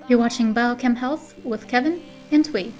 You're watching Biochem Health with Kevin and Thuy.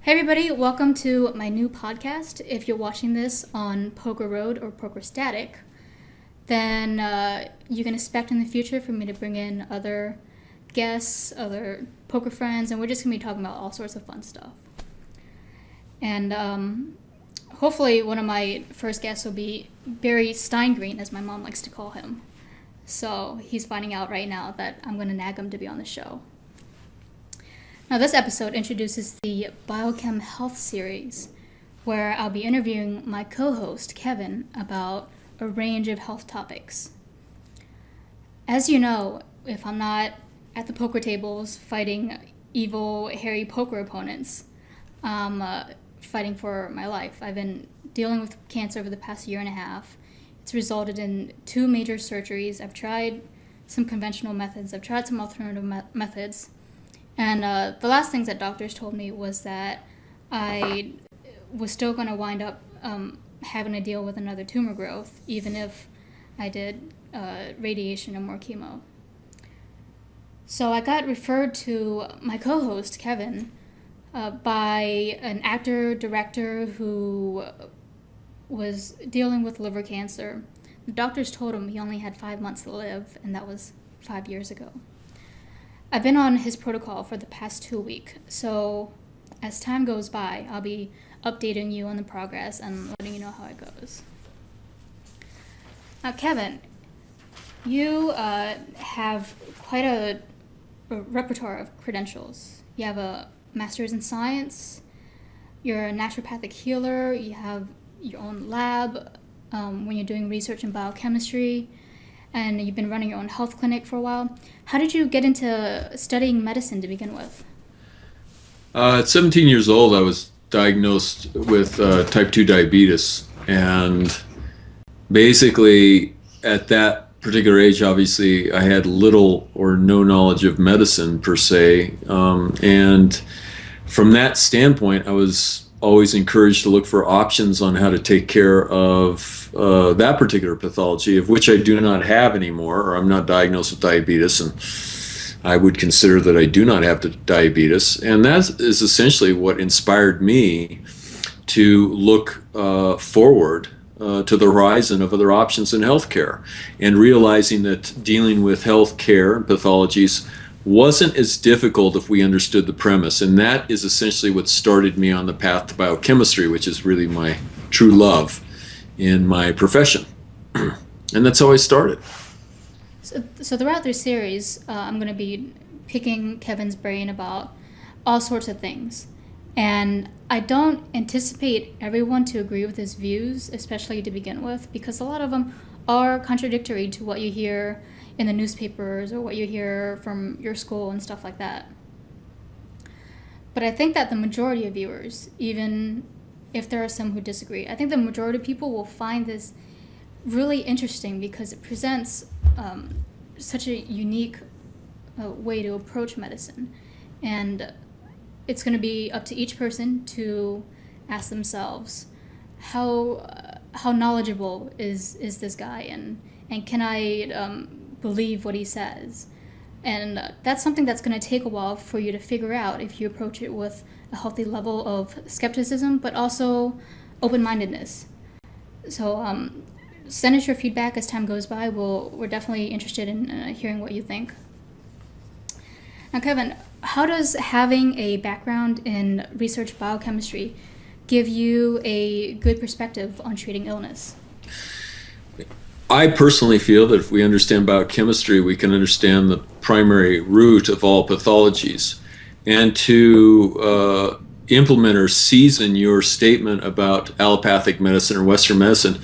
Hey everybody, welcome to my new podcast. If you're watching this on Poker Road or Poker Static, then you can expect in the future for me to bring in other guests, other poker friends, and we're just going to be talking about all sorts of fun stuff. And hopefully one of my first guests will be Barry Steingreen, as my mom likes to call him. So he's finding out right now that I'm going to nag him to be on the show. Now, this episode introduces the Biochem Health series, where I'll be interviewing my co-host, Kevin, about a range of health topics. As you know, if I'm not at the poker tables fighting evil, hairy poker opponents, I'm fighting for my life. I've been dealing with cancer over the past year and a half. It's resulted in 2 major surgeries. I've tried some conventional methods. I've tried some alternative methods. And the last things that doctors told me was that I was still going to wind up having to deal with another tumor growth, even if I did radiation and more chemo. So I got referred to my co-host, Kevin, by an actor-director who was dealing with liver cancer. The doctors told him he only had 5 months to live, and that was 5 years ago. I've been on his protocol for the past 2 weeks, so as time goes by, I'll be updating you on the progress and letting you know how it goes. Now, Kevin, you have quite a repertoire of credentials. You have a master's in science, you're a naturopathic healer, you have your own lab when you're doing research in biochemistry, and you've been running your own health clinic for a while. How did you get into studying medicine to begin with? At 17 years old, I was diagnosed with type 2 diabetes. And basically, at that particular age, obviously, I had little or no knowledge of medicine per se. And from that standpoint, I was always encouraged to look for options on how to take care of that particular pathology, of which I do not have anymore, or I'm not diagnosed with diabetes, and I would consider that I do not have diabetes. And that is essentially what inspired me to look forward to the horizon of other options in healthcare, and realizing that dealing with healthcare and pathologies wasn't as difficult if we understood the premise. And that is essentially what started me on the path to biochemistry, which is really my true love in my profession. And that's how I started. So throughout this series, I'm going to be picking Kevin's brain about all sorts of things. And I don't anticipate everyone to agree with his views, especially to begin with, because a lot of them are contradictory to what you hear in the newspapers or what you hear from your school and stuff like that. But I think that the majority of viewers, even if there are some who disagree, I think the majority of people will find this really interesting because it presents such a unique way to approach medicine. And it's going to be up to each person to ask themselves, how knowledgeable is this guy, and can I believe what he says? And that's something that's going to take a while for you to figure out if you approach it with a healthy level of skepticism, but also open-mindedness. So send us your feedback as time goes by. We're definitely interested in hearing what you think. Now, Kevin, how does having a background in research biochemistry give you a good perspective on treating illness? I personally feel that if we understand biochemistry, we can understand the primary root of all pathologies. And to implement or season your statement about allopathic medicine or Western medicine,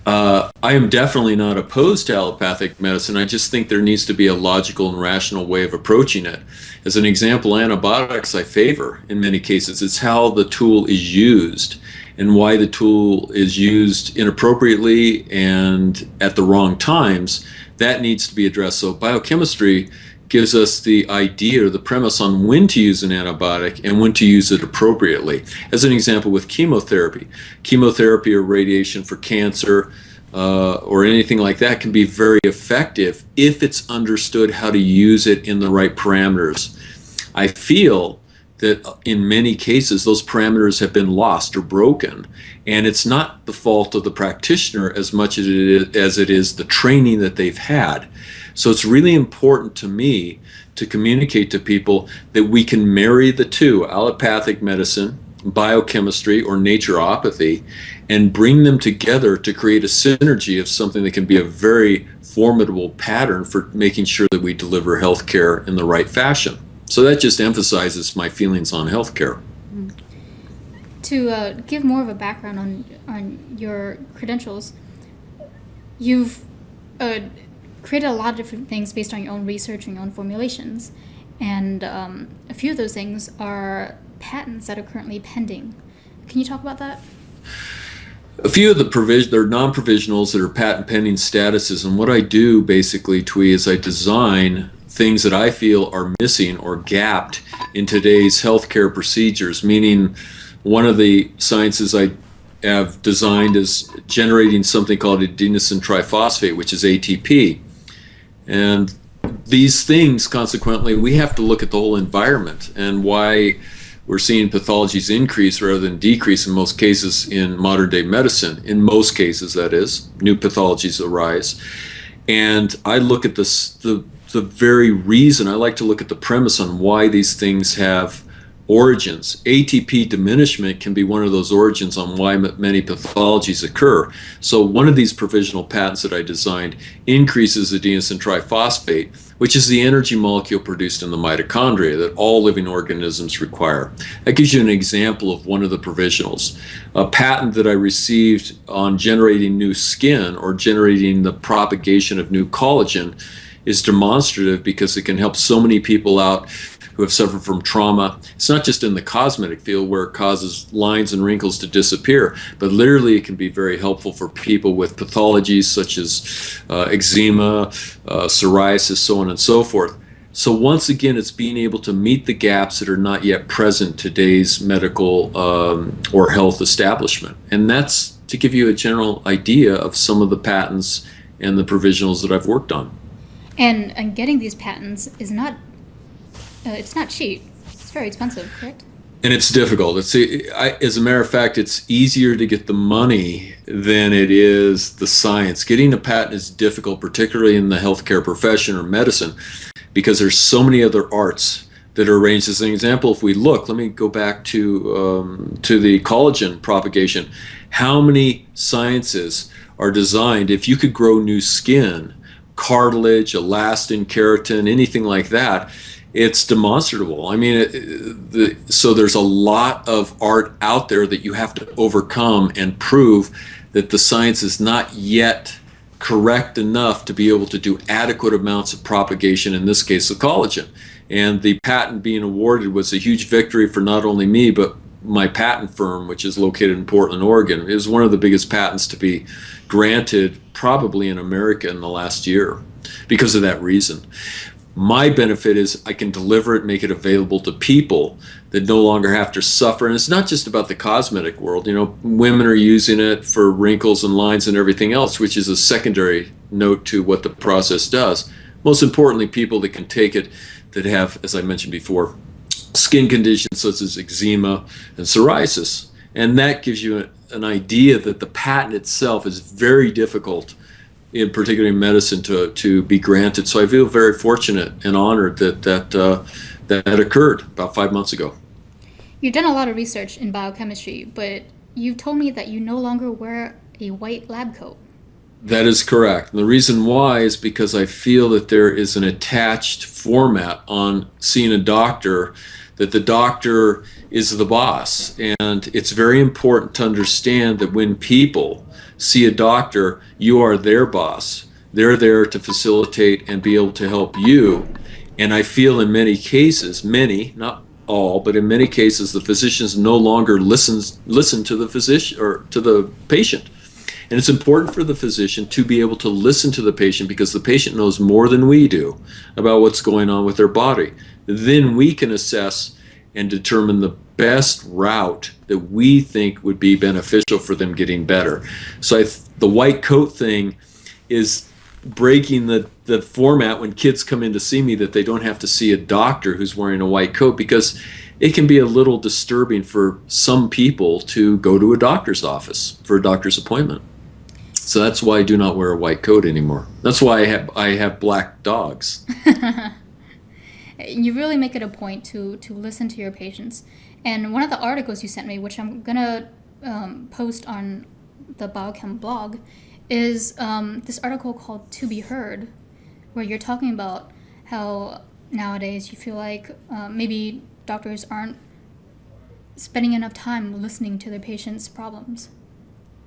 I am definitely not opposed to allopathic medicine. I just think there needs to be a logical and rational way of approaching it. As an example, antibiotics I favor in many cases. It's how the tool is used and why the tool is used inappropriately and at the wrong times. That needs to be addressed. So biochemistry gives us the idea or the premise on when to use an antibiotic and when to use it appropriately. As an example, with chemotherapy or radiation for cancer or anything like that can be very effective if it's understood how to use it in the right parameters. I feel that in many cases those parameters have been lost or broken, and it's not the fault of the practitioner as much as it is the training that they've had. So it's really important to me to communicate to people that we can marry the two, allopathic medicine, biochemistry, or naturopathy, and bring them together to create a synergy of something that can be a very formidable pattern for making sure that we deliver healthcare in the right fashion. So that just emphasizes my feelings on healthcare. To give more of a background on your credentials, you've created a lot of different things based on your own research and your own formulations. And a few of those things are patents that are currently pending. Can you talk about that? A few of they're non-provisionals that are patent pending statuses. And what I do basically, Thuy, is I design things that I feel are missing or gapped in today's healthcare procedures, meaning one of the sciences I have designed is generating something called adenosine triphosphate, which is ATP. And these things, consequently, we have to look at the whole environment and why we're seeing pathologies increase rather than decrease in most cases in modern day medicine. In most cases, that is, new pathologies arise. And I look at the very reason, I like to look at the premise on why these things have origins. ATP diminishment can be one of those origins on why many pathologies occur. So one of these provisional patents that I designed increases adenosine triphosphate, which is the energy molecule produced in the mitochondria that all living organisms require. That gives you an example of one of the provisionals. A patent that I received on generating new skin or generating the propagation of new collagen is demonstrative because it can help so many people out who have suffered from trauma. It's not just in the cosmetic field where it causes lines and wrinkles to disappear, but literally it can be very helpful for people with pathologies such as eczema, psoriasis, so on and so forth. So once again, it's being able to meet the gaps that are not yet present in today's medical or health establishment. And that's to give you a general idea of some of the patents and the provisionals that I've worked on. And getting these patents is not it's not cheap. It's very expensive, correct? And it's difficult. As a matter of fact, it's easier to get the money than it is the science. Getting a patent is difficult, particularly in the healthcare profession or medicine, because there's so many other arts that are arranged. As an example, if we look, let me go back to the collagen propagation. How many sciences are designed, if you could grow new skin, cartilage, elastin, keratin, anything like that, it's demonstrable. I mean, so there's a lot of art out there that you have to overcome and prove that the science is not yet correct enough to be able to do adequate amounts of propagation, in this case of collagen. And the patent being awarded was a huge victory for not only me, but my patent firm, which is located in Portland, Oregon. It was one of the biggest patents to be granted probably in America in the last year because of that reason. My benefit is I can deliver it, make it available to people that no longer have to suffer. And it's not just about the cosmetic world. You know, women are using it for wrinkles and lines and everything else, which is a secondary note to what the process does. most importantly, people that can take it that have, as I mentioned before, skin conditions such as eczema and psoriasis. And that gives you an idea that the patent itself is very difficult, in particular in medicine, to be granted. So I feel very fortunate and honored that occurred about 5 months ago. You've done a lot of research in biochemistry, but you've told me that you no longer wear a white lab coat. That is correct. And the reason why is because I feel that there is an attached format on seeing a doctor, that the doctor is the boss. And it's very important to understand that when people see a doctor, you are their boss. They're there to facilitate and be able to help you. And I feel in many cases, many, not all, but in many cases, the physicians no longer listen to the physician or to the patient. And it's important for the physician to be able to listen to the patient, because the patient knows more than we do about what's going on with their body. Then we can assess and determine the best route that we think would be beneficial for them getting better. So the white coat thing is breaking the format when kids come in to see me, that they don't have to see a doctor who's wearing a white coat, because it can be a little disturbing for some people to go to a doctor's office for a doctor's appointment. So that's why I do not wear a white coat anymore. That's why I have black dogs. You really make it a point to listen to your patients. And one of the articles you sent me, which I'm going to post on the Biochem blog, is this article called To Be Heard, where you're talking about how nowadays you feel like maybe doctors aren't spending enough time listening to their patients' problems.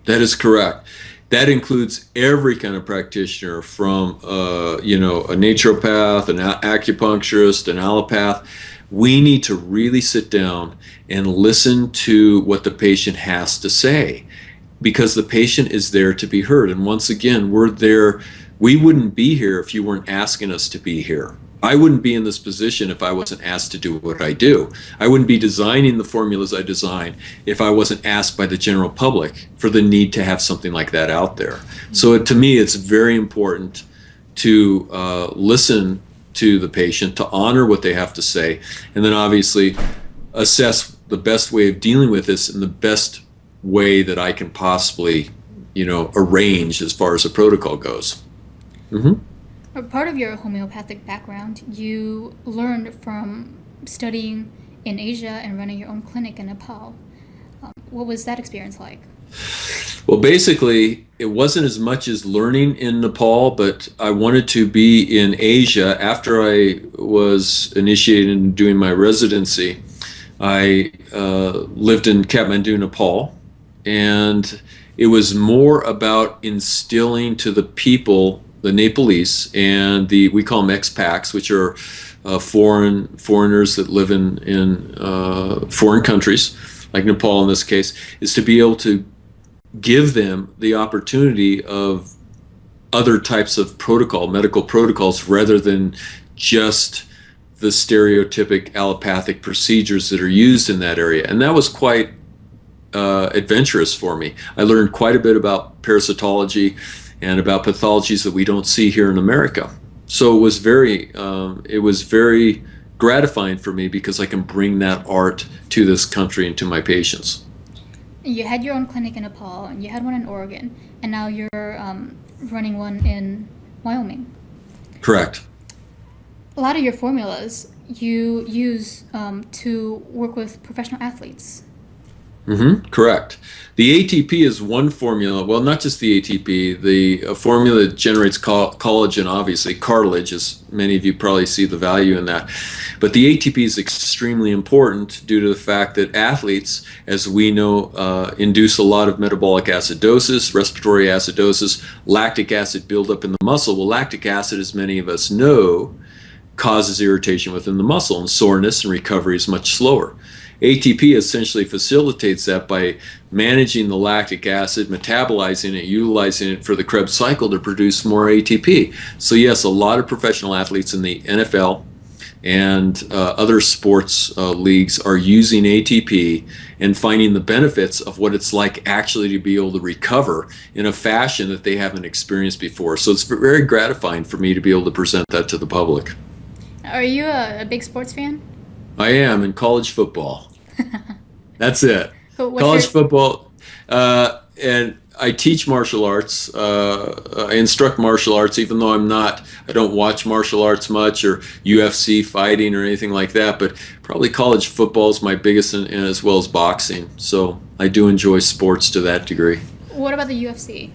That is correct. That includes every kind of practitioner, from a naturopath, an acupuncturist, an allopath. We need to really sit down and listen to what the patient has to say, because the patient is there to be heard. And once again, we're there. We wouldn't be here if you weren't asking us to be here. I wouldn't be in this position if I wasn't asked to do what I do. I wouldn't be designing the formulas I design if I wasn't asked by the general public for the need to have something like that out there. So to me, it's very important to listen to the patient, to honor what they have to say, and then obviously assess the best way of dealing with this in the best way that I can possibly, arrange as far as the protocol goes. Mm-hmm. Part of your homeopathic background, you learned from studying in Asia and running your own clinic in Nepal. What was that experience like? Well, basically, it wasn't as much as learning in Nepal, but I wanted to be in Asia. After I was initiated in doing my residency, I lived in Kathmandu, Nepal, and it was more about instilling to the people, the Nepalese, and we call them expats, which are foreigners that live in foreign countries, like Nepal in this case, is to be able to give them the opportunity of other types of medical protocols, rather than just the stereotypic allopathic procedures that are used in that area. And that was quite adventurous for me. I learned quite a bit about parasitology and about pathologies that we don't see here in America. So it was very gratifying for me, because I can bring that art to this country and to my patients. You had your own clinic in Nepal, and you had one in Oregon, and now you're running one in Wyoming. Correct. A lot of your formulas you use to work with professional athletes. Mm-hmm. Correct. The ATP is one formula. Well, not just the ATP. The formula that generates collagen, obviously, cartilage, as many of you probably see the value in that. But the ATP is extremely important due to the fact that athletes, as we know, induce a lot of metabolic acidosis, respiratory acidosis, lactic acid buildup in the muscle. Well, lactic acid, as many of us know, causes irritation within the muscle, and soreness and recovery is much slower. ATP essentially facilitates that by managing the lactic acid, metabolizing it, utilizing it for the Krebs cycle to produce more ATP. So yes, a lot of professional athletes in the NFL, and other sports leagues are using ATP and finding the benefits of what it's like actually to be able to recover in a fashion that they haven't experienced before. So it's very gratifying for me to be able to present that to the public. Are you a big sports fan? I am in college football. That's it. So College football, and I teach martial arts. I instruct martial arts, even though I don't watch martial arts much or UFC fighting or anything like that. But probably college football is my biggest, and as well as boxing. So I do enjoy sports to that degree. What about the UFC?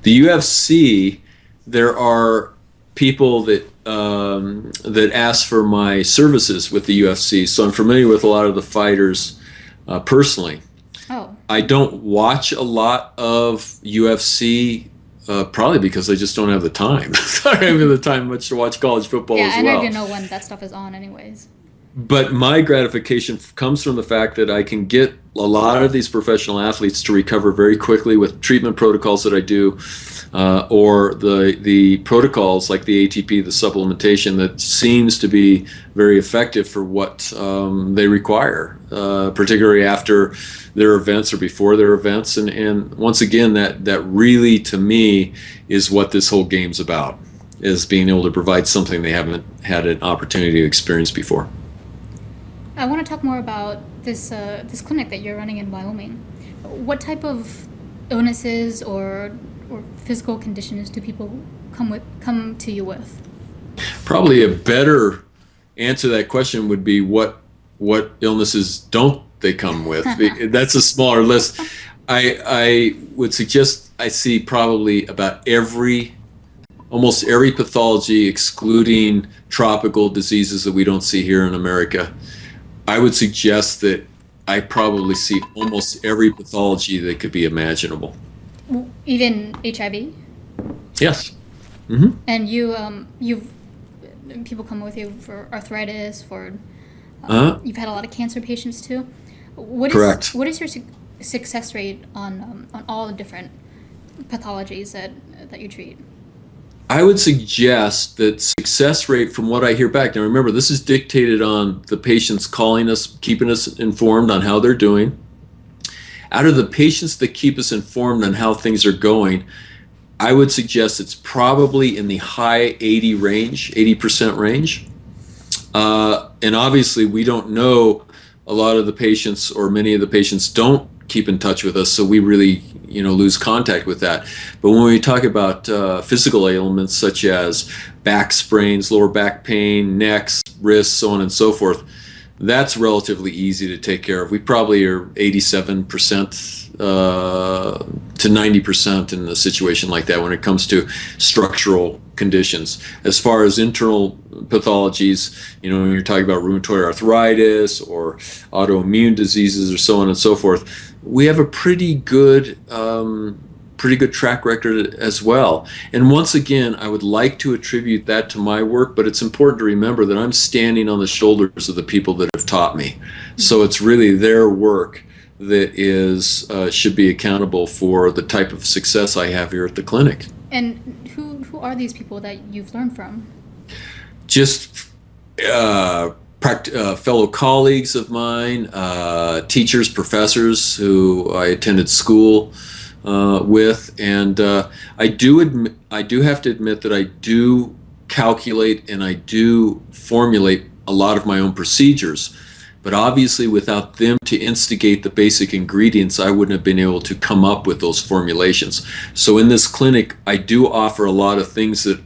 The UFC, there are people that that ask for my services with the UFC. So I'm familiar with a lot of the fighters personally. Oh. I don't watch a lot of UFC, probably because I just don't have the time. I don't have the time much to watch college football as well. Yeah, I don't even know when that stuff is on anyways. But my gratification comes from the fact that I can get a lot of these professional athletes to recover very quickly with treatment protocols that I do, or the protocols like the ATP, the supplementation, that seems to be very effective for what they require, particularly after their events or before their events. And once again, that really, to me, is what this whole game's about, is being able to provide something they haven't had an opportunity to experience before. I want to talk more about this clinic that you're running in Wyoming. What type of illnesses or physical conditions do people come to you with? Probably a better answer to that question would be what illnesses don't they come with? That's a smaller list. I would suggest I see probably about almost every pathology, excluding tropical diseases that we don't see here in America. I would suggest that I probably see almost every pathology that could be imaginable. Even HIV? Yes. Mm-hmm. And people come with you for arthritis, for you've had a lot of cancer patients too. Correct. What is your success rate on all the different pathologies that you treat? I would suggest that success rate, from what I hear back, now remember, this is dictated on the patients calling us, keeping us informed on how they're doing. Out of the patients that keep us informed on how things are going, I would suggest it's probably in the high 80% range. And obviously we don't know, a lot of the patients, or many of the patients, don't keep in touch with us, so we really lose contact with that. But when we talk about physical ailments such as back sprains, lower back pain, necks, wrists, so on and so forth, that's relatively easy to take care of. We probably are 87% to 90% in a situation like that when it comes to structural conditions. As far as internal pathologies, when you're talking about rheumatoid arthritis or autoimmune diseases or so on and so forth, we have a pretty good track record as well. And once again, I would like to attribute that to my work, but it's important to remember that I'm standing on the shoulders of the people that have taught me. So it's really their work that should be accountable for the type of success I have here at the clinic. And who are these people that you've learned from? Just fellow colleagues of mine, teachers, professors who I attended school with, and I do have to admit that I do calculate and I do formulate a lot of my own procedures. But obviously, without them to instigate the basic ingredients, I wouldn't have been able to come up with those formulations. So in this clinic, I do offer a lot of things that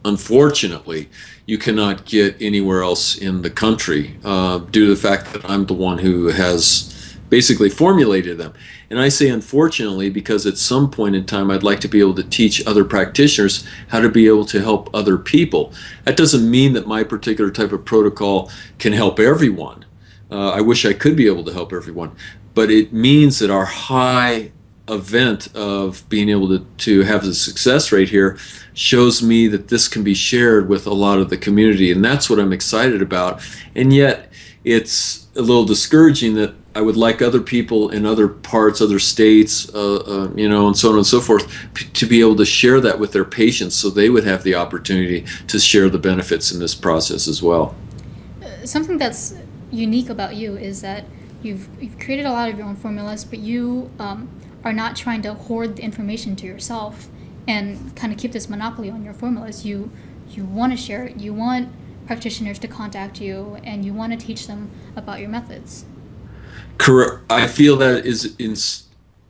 unfortunately, you cannot get anywhere else in the country due to the fact that I'm the one who has basically formulated them. And I say unfortunately because at some point in time I'd like to be able to teach other practitioners how to be able to help other people. That doesn't mean that my particular type of protocol can help everyone. I wish I could be able to help everyone. But it means that our high event of being able to have the success rate here shows me that this can be shared with a lot of the community, and that's what I'm excited about. And yet it's a little discouraging that I would like other people in other parts, other states, and so on and so forth, to be able to share that with their patients, so they would have the opportunity to share the benefits in this process as well. Something that's unique about you is that you've created a lot of your own formulas, but you are not trying to hoard the information to yourself and kind of keep this monopoly on your formulas. You want to share it. You want practitioners to contact you, and you want to teach them about your methods. Correct. I feel that is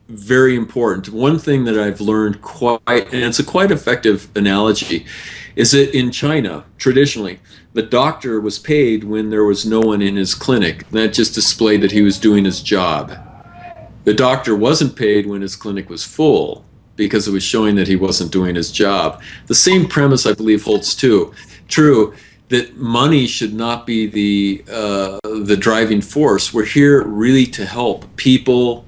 very important. One thing that I've learned and it's a quite effective analogy, is that in China, traditionally, the doctor was paid when there was no one in his clinic. That just displayed that he was doing his job. The doctor wasn't paid when his clinic was full, because it was showing that he wasn't doing his job. The same premise, I believe, holds true, that money should not be the driving force. We're here really to help people.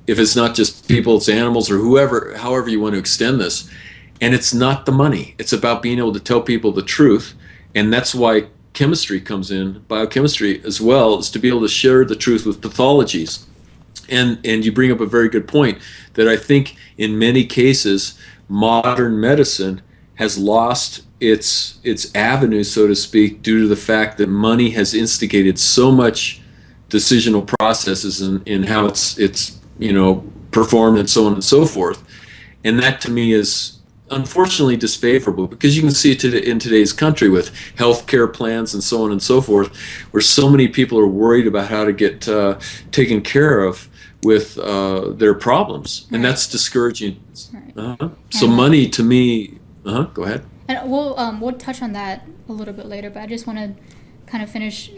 If it's not just people, it's animals, or however you want to extend this. And it's not the money. It's about being able to tell people the truth. And that's why chemistry comes in, biochemistry as well, is to be able to share the truth with pathologies. And you bring up a very good point, that I think in many cases, modern medicine has lost its avenue, so to speak, due to the fact that money has instigated so much decisional processes in how it's performed, and so on and so forth. And that, to me, is unfortunately disfavorable, because you can see it in today's country with healthcare plans and so on and so forth, where so many people are worried about how to get taken care of with their problems, and that's discouraging. Right. So money, to me, go ahead. And we'll touch on that a little bit later, but I just want to kind of finish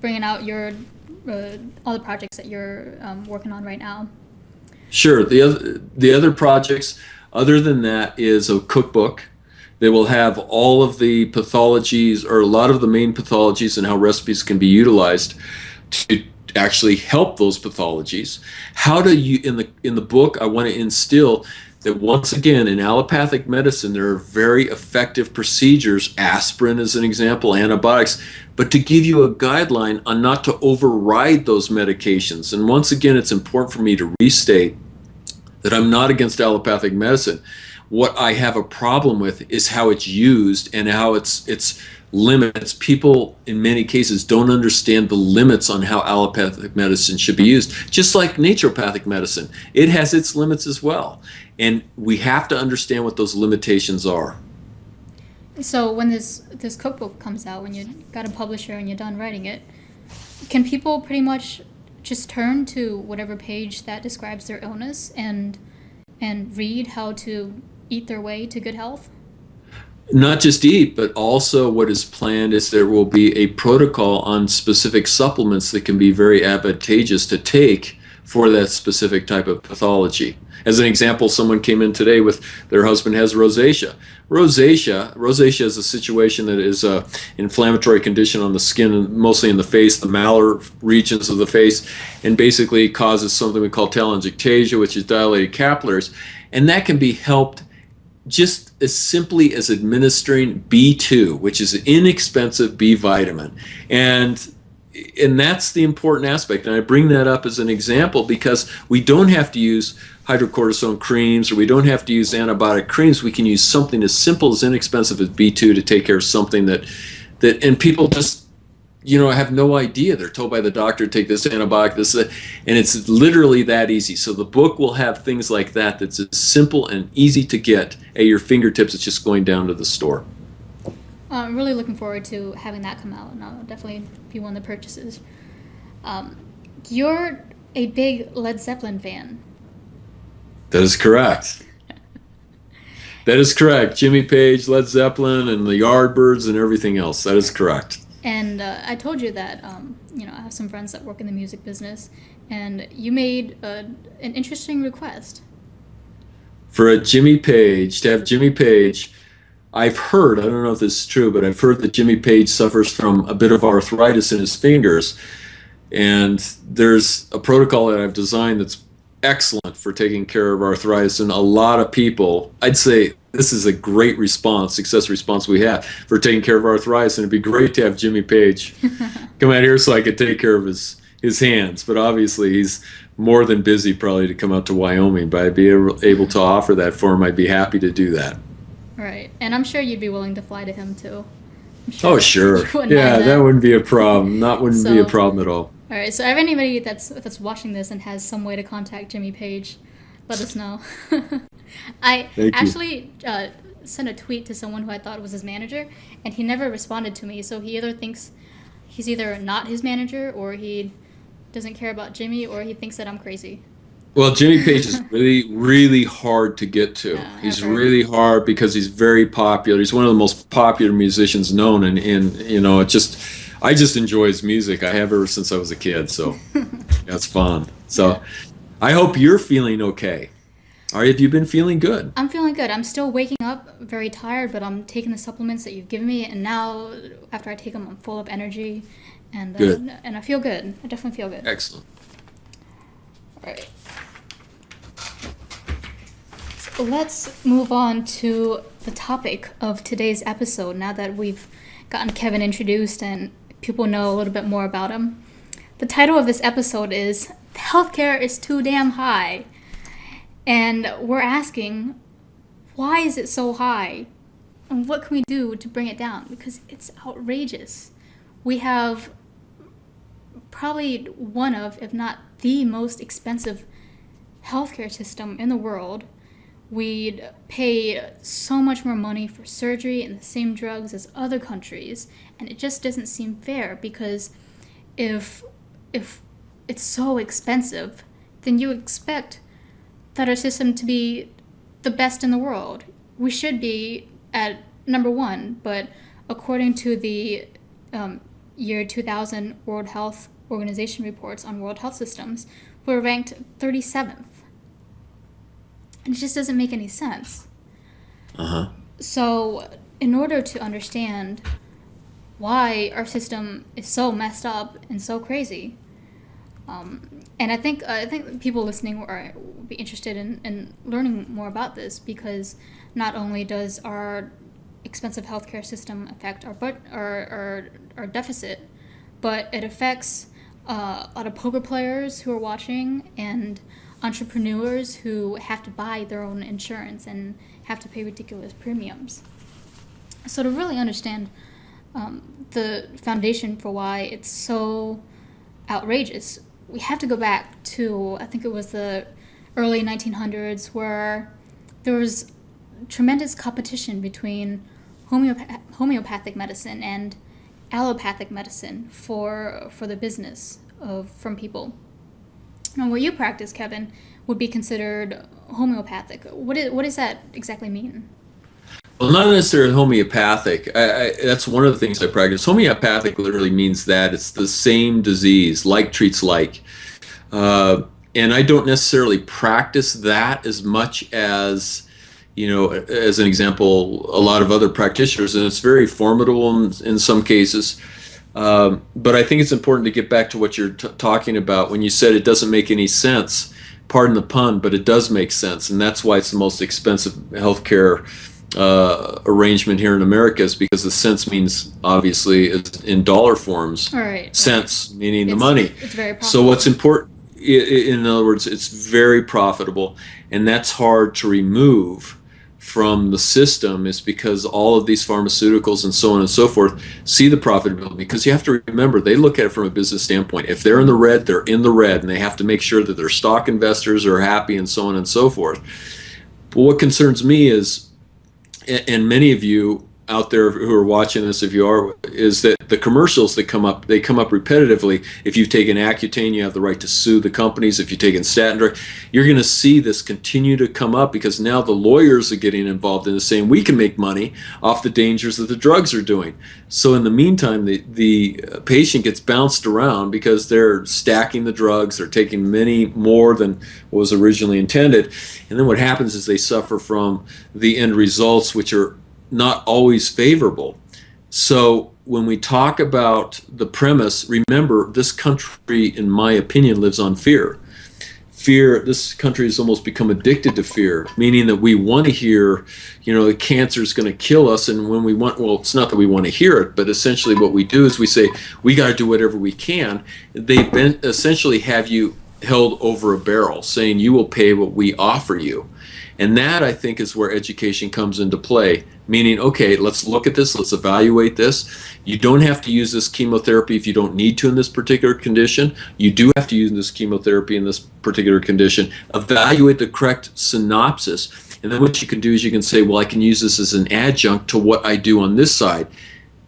bringing out your all the projects that you're working on right now. Sure. The other projects, other than that, is a cookbook. They will have all of the pathologies, or a lot of the main pathologies, and how recipes can be utilized to actually help those pathologies. How do you, in the book, I want to instill that, once again, in allopathic medicine, there are very effective procedures, aspirin as an example, antibiotics, but to give you a guideline on not to override those medications. And once again, it's important for me to restate that I'm not against allopathic medicine. What I have a problem with is how it's used and how it's limits. People, in many cases, don't understand the limits on how allopathic medicine should be used. Just like naturopathic medicine, it has its limits as well. And we have to understand what those limitations are. So when this cookbook comes out, when you got a publisher and you're done writing it, can people pretty much just turn to whatever page that describes their illness and read how to eat their way to good health? Not just eat, but also what is planned is there will be a protocol on specific supplements that can be very advantageous to take for that specific type of pathology. As an example, someone came in today with their husband has rosacea. Rosacea is a situation that is an inflammatory condition on the skin, mostly in the face, the malar regions of the face, and basically causes something we call telangiectasia, which is dilated capillaries. And that can be helped just as simply as administering B2, which is an inexpensive B vitamin. And that's the important aspect. And I bring that up as an example because we don't have to use hydrocortisone creams, or we don't have to use antibiotic creams. We can use something as simple as inexpensive as B2 to take care of something that and people just, have no idea. They're told by the doctor, take this antibiotic, this, and it's literally that easy. So the book will have things like that that's as simple and easy to get at your fingertips. It's just going down to the store. I'm really looking forward to having that come out, and I'll definitely be one of the purchases. You're a big Led Zeppelin fan. That is correct. That is correct. Jimmy Page, Led Zeppelin, and the Yardbirds, and everything else. That is correct. And I told you that, I have some friends that work in the music business, and you made an interesting request. For to have Jimmy Page, I've heard, I don't know if this is true, but I've heard that Jimmy Page suffers from a bit of arthritis in his fingers. And there's a protocol that I've designed that's excellent for taking care of arthritis. And a lot of people, I'd say this is a great response, success response we have for taking care of arthritis, and it'd be great to have Jimmy Page come out here so I could take care of his hands. But obviously he's more than busy probably to come out to Wyoming, but I'd be able to offer that for him. I'd be happy to do that. Right. And I'm sure you'd be willing to fly to him too. Oh, sure. Yeah, that wouldn't be a problem. That wouldn't be a problem at all. All right. So if anybody that's watching this and has some way to contact Jimmy Page, let us know. I actually sent a tweet to someone who I thought was his manager, and he never responded to me. So he either thinks he's either not his manager, or he doesn't care about Jimmy, or he thinks that I'm crazy. Well, Jimmy Page is really, really hard to get to. He's really hard because he's very popular. He's one of the most popular musicians known, and you know, I just enjoy his music. I have ever since I was a kid, so that's fun. So I hope you're feeling okay. Have you been feeling good? I'm feeling good. I'm still waking up very tired, but I'm taking the supplements that you've given me, and now after I take them, I'm full of energy, and I feel good. I definitely feel good. Excellent. All right. So let's move on to the topic of today's episode. Now that we've gotten Kevin introduced and people know a little bit more about him, the title of this episode is "Healthcare is Too Damn High." And we're asking, why is it so high? And what can we do to bring it down? Because it's outrageous. We have probably one of, if not the most expensive healthcare system in the world. We'd pay so much more money for surgery and the same drugs as other countries. And it just doesn't seem fair, because if it's so expensive, then you expect that our system to be the best in the world. We should be at number one, but according to the year 2000 World Health Organization reports on world health systems, we're ranked 37th. And it just doesn't make any sense. So in order to understand why our system is so messed up and so crazy, and I think people listening will be interested in learning more about this, because not only does our expensive healthcare system affect our deficit, but it affects a lot of poker players who are watching, and entrepreneurs who have to buy their own insurance and have to pay ridiculous premiums. So to really understand the foundation for why it's so outrageous, we have to go back to, I think it was the early 1900s, where there was tremendous competition between homeopathic medicine and allopathic medicine for the business from people. Now, what you practice, Kevin, would be considered homeopathic. What does that exactly mean? Well, not necessarily homeopathic. That's one of the things I practice. Homeopathic literally means that it's the same disease, like treats like. And I don't necessarily practice that as much as, as an example, a lot of other practitioners, and it's very formidable in some cases. But I think it's important to get back to what you're talking about when you said it doesn't make any sense. Pardon the pun, but it does make sense, and that's why it's the most expensive healthcare arrangement here in America, is because the cents means, obviously, is in dollar forms. Right. Cents meaning the money. It's very profitable. So what's important, in other words, it's very profitable, and that's hard to remove from the system, is because all of these pharmaceuticals and so on and so forth see the profitability, because you have to remember, they look at it from a business standpoint. If they're in the red, they're in the red, and they have to make sure that their stock investors are happy and so on and so forth. But what concerns me is, and many of you out there who are watching this, if you are, is that the commercials that come up, they come up repetitively. If you've taken Accutane, you have the right to sue the companies. If you've taken statin drug, you're going to see this continue to come up, because now the lawyers are getting involved in this, saying we can make money off the dangers that the drugs are doing. So in the meantime, the patient gets bounced around because they're stacking the drugs, they're taking many more than was originally intended. And then what happens is they suffer from the end results, which are not always favorable. So when we talk about the premise, remember, this country, in my opinion, lives on fear. fear, this country has almost become addicted to fear, meaning that we want to hear, the cancer is going to kill us. And when we want, well, it's not that we want to hear it, but essentially what we do is we say, we got to do whatever we can. They essentially have you held over a barrel, saying you will pay what we offer you. And that, I think, is where education comes into play, meaning, okay, let's look at this, let's evaluate this. You don't have to use this chemotherapy if you don't need to in this particular condition. You do have to use this chemotherapy in this particular condition. Evaluate the correct synopsis. And then what you can do is you can say, well, I can use this as an adjunct to what I do on this side.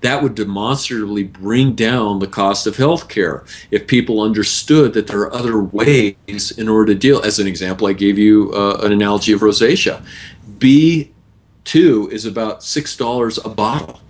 That would demonstratively bring down the cost of health care if people understood that there are other ways in order to deal. As an example, I gave you an analogy of rosacea. B2 is about $6 a bottle.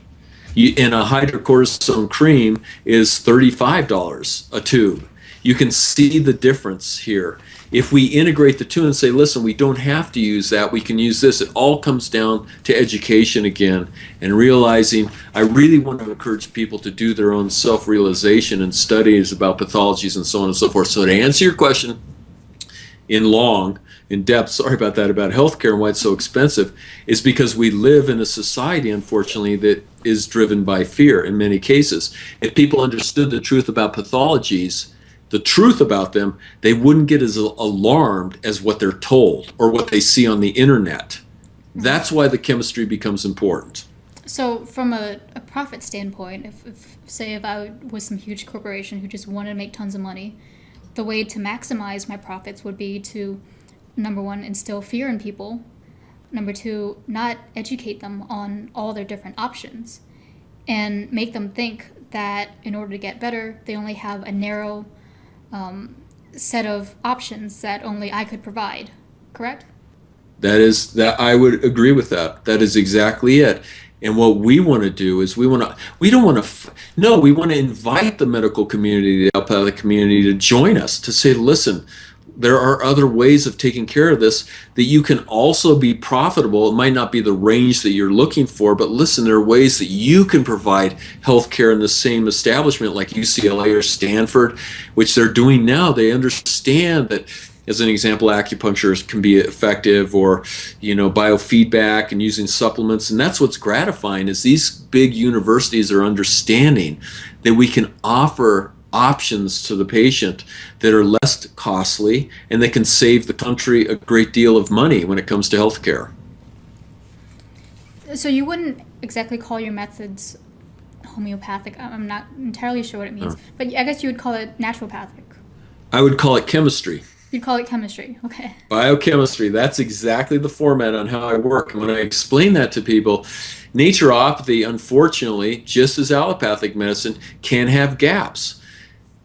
And a hydrocortisone cream is $35 a tube. You can see the difference here. If we integrate the two and say, listen, we don't have to use that, we can use this, it all comes down to education again and realizing. I really want to encourage people to do their own self-realization and studies about pathologies and so on and so forth. So to answer your question in depth, sorry about that, about healthcare and why it's so expensive, is because we live in a society, unfortunately, that is driven by fear in many cases. If people understood the truth about pathologies, the truth about them, they wouldn't get as alarmed as what they're told or what they see on the internet. That's why the chemistry becomes important. So from a profit standpoint, if I was some huge corporation who just wanted to make tons of money, the way to maximize my profits would be to, number one, instill fear in people. Number two, not educate them on all their different options and make them think that in order to get better, they only have a narrow set of options that only I could provide, correct? That I would agree with that. That is exactly it. And what we want to do is we want to invite the medical community, the allopathic community to join us, to say, listen, there are other ways of taking care of this that you can also be profitable. It might not be the range that you're looking for, but listen, there are ways that you can provide health care in the same establishment like UCLA or Stanford, which they're doing now. They understand that, as an example, acupuncture can be effective, or biofeedback and using supplements. And that's what's gratifying, is these big universities are understanding that we can offer options to the patient that are less costly and that can save the country a great deal of money when it comes to healthcare. So you wouldn't exactly call your methods homeopathic. I'm not entirely sure what it means, but I guess you would call it naturopathic. I would call it chemistry. You'd call it chemistry, okay. Biochemistry, that's exactly the format on how I work. And when I explain that to people, naturopathy, unfortunately, just as allopathic medicine, can have gaps.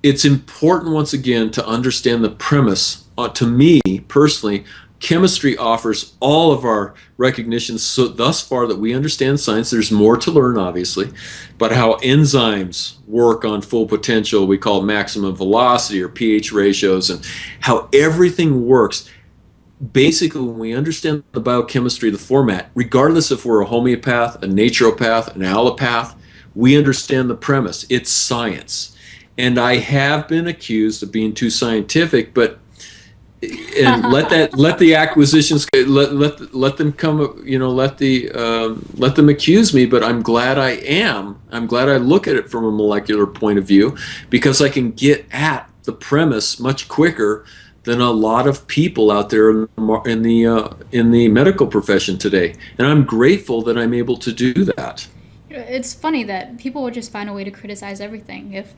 It's important, once again, to understand the premise. To me, personally, chemistry offers all of our recognitions so thus far that we understand science. There's more to learn, obviously, but how enzymes work on full potential, we call it maximum velocity or pH ratios, and how everything works. Basically, when we understand the biochemistry, the format, regardless if we're a homeopath, a naturopath, an allopath, we understand the premise. It's science. And I have been accused of being too scientific, but let the acquisitions let them come, let them accuse me. But I'm glad I am. I'm glad I look at it from a molecular point of view, because I can get at the premise much quicker than a lot of people out there in the medical profession today. And I'm grateful that I'm able to do that. It's funny that people will just find a way to criticize everything. If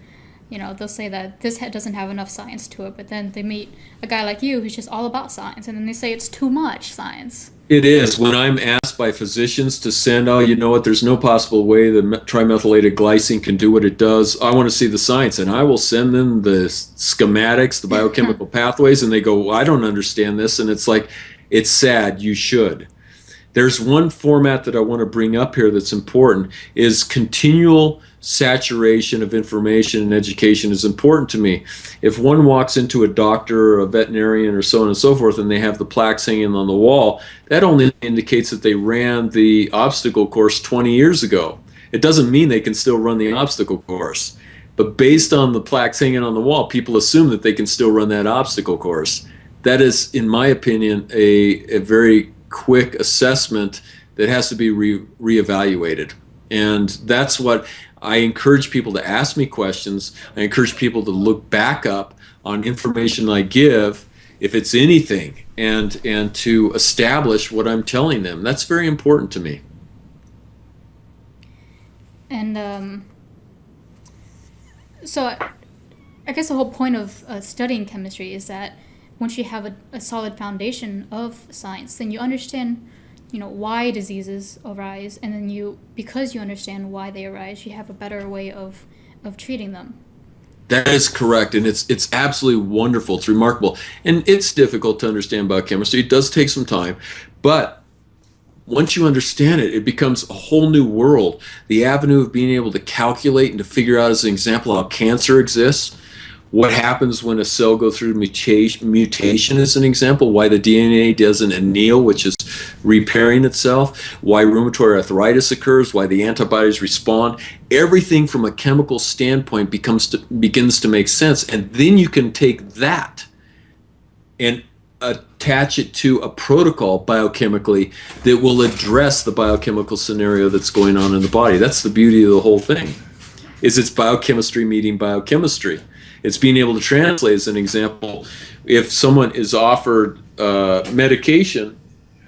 they'll say that this doesn't have enough science to it, but then they meet a guy like you who's just all about science, and then they say it's too much science. It is. When I'm asked by physicians to send, there's no possible way the trimethylated glycine can do what it does, I want to see the science, and I will send them the schematics, the biochemical pathways, and they go, well, I don't understand this, and it's like, it's sad, you should. There's one format that I want to bring up here that's important, is continual saturation of information and education is important to me. If one walks into a doctor or a veterinarian or so on and so forth, and they have the plaques hanging on the wall, that only indicates that they ran the obstacle course 20 years ago. It doesn't mean they can still run the obstacle course. But based on the plaques hanging on the wall, people assume that they can still run that obstacle course. that is, in my opinion, a very quick assessment that has to be reevaluated. And that's what I encourage people to ask me questions. I encourage people to look back up on information I give, if it's anything, and to establish what I'm telling them. That's very important to me. And so I guess the whole point of studying chemistry is that once you have a solid foundation of science, then you understand, why diseases arise, and then because you understand why they arise, you have a better way of treating them. That is correct, and it's absolutely wonderful. It's remarkable, and it's difficult to understand biochemistry. It does take some time, but once you understand it, it becomes a whole new world. The avenue of being able to calculate and to figure out, as an example, how cancer exists, what happens when a cell goes through mutation, as an example, why the DNA doesn't anneal, which is repairing itself, why rheumatoid arthritis occurs, why the antibodies respond. Everything from a chemical standpoint begins to make sense, and then you can take that and attach it to a protocol biochemically that will address the biochemical scenario that's going on in the body. That's the beauty of the whole thing, is it's biochemistry meeting biochemistry. It's being able to translate, as an example, if someone is offered medication,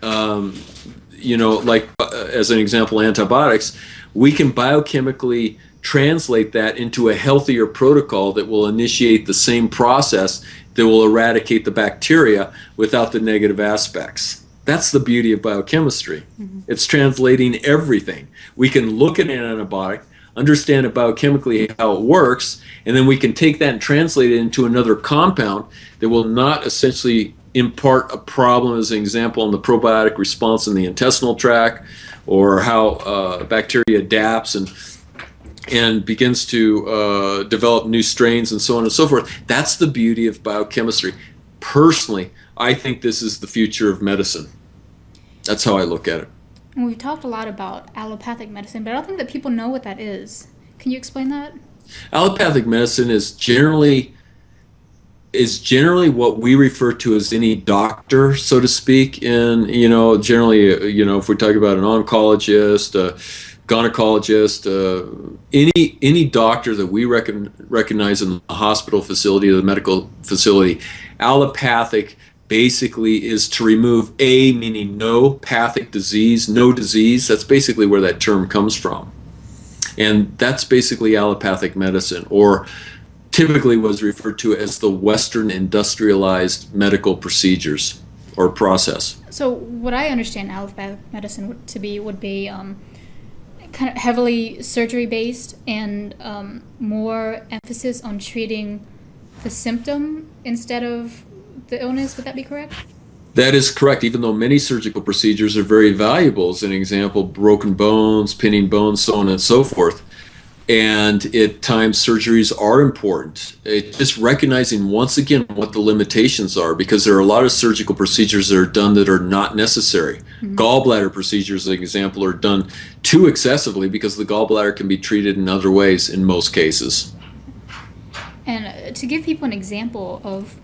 like as an example, antibiotics, we can biochemically translate that into a healthier protocol that will initiate the same process that will eradicate the bacteria without the negative aspects. That's the beauty of biochemistry. Mm-hmm. It's translating everything. We can look at an antibiotic, understand it biochemically how it works, and then we can take that and translate it into another compound that will not essentially impart a problem, as an example, in the probiotic response in the intestinal tract, or how bacteria adapts and begins to develop new strains and so on and so forth. That's the beauty of biochemistry. Personally, I think this is the future of medicine. That's how I look at it. And we've talked a lot about allopathic medicine, but I don't think that people know what that is. Can you explain that? Allopathic medicine is generally what we refer to as any doctor, so to speak. And generally, if we talk about an oncologist, a gynecologist, any doctor that we recognize in the hospital facility or the medical facility, allopathic basically is to remove meaning no pathic disease, no disease. That's basically where that term comes from. And that's basically allopathic medicine, or typically was referred to as the Western industrialized medical procedures or process. So what I understand allopathic medicine would be kind of heavily surgery-based and more emphasis on treating the symptom instead of the illness. Would that be correct? That is correct, even though many surgical procedures are very valuable. As an example, broken bones, pinning bones, so on and so forth. And at times, surgeries are important. It's just recognizing, once again, what the limitations are, because there are a lot of surgical procedures that are done that are not necessary. Mm-hmm. Gallbladder procedures, as an example, are done too excessively because the gallbladder can be treated in other ways in most cases. And to give people an example of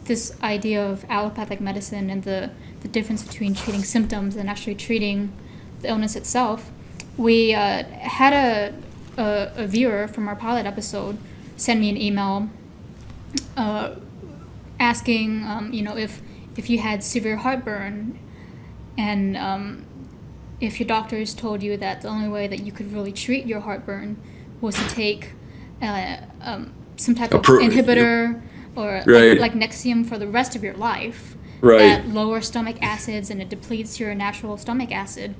this idea of allopathic medicine and the difference between treating symptoms and actually treating the illness itself, we had a viewer from our pilot episode send me an email asking, if you had severe heartburn, and if your doctors told you that the only way that you could really treat your heartburn was to take some type of inhibitor or right. like Nexium for the rest of your life, right. that lowers stomach acids and it depletes your natural stomach acid.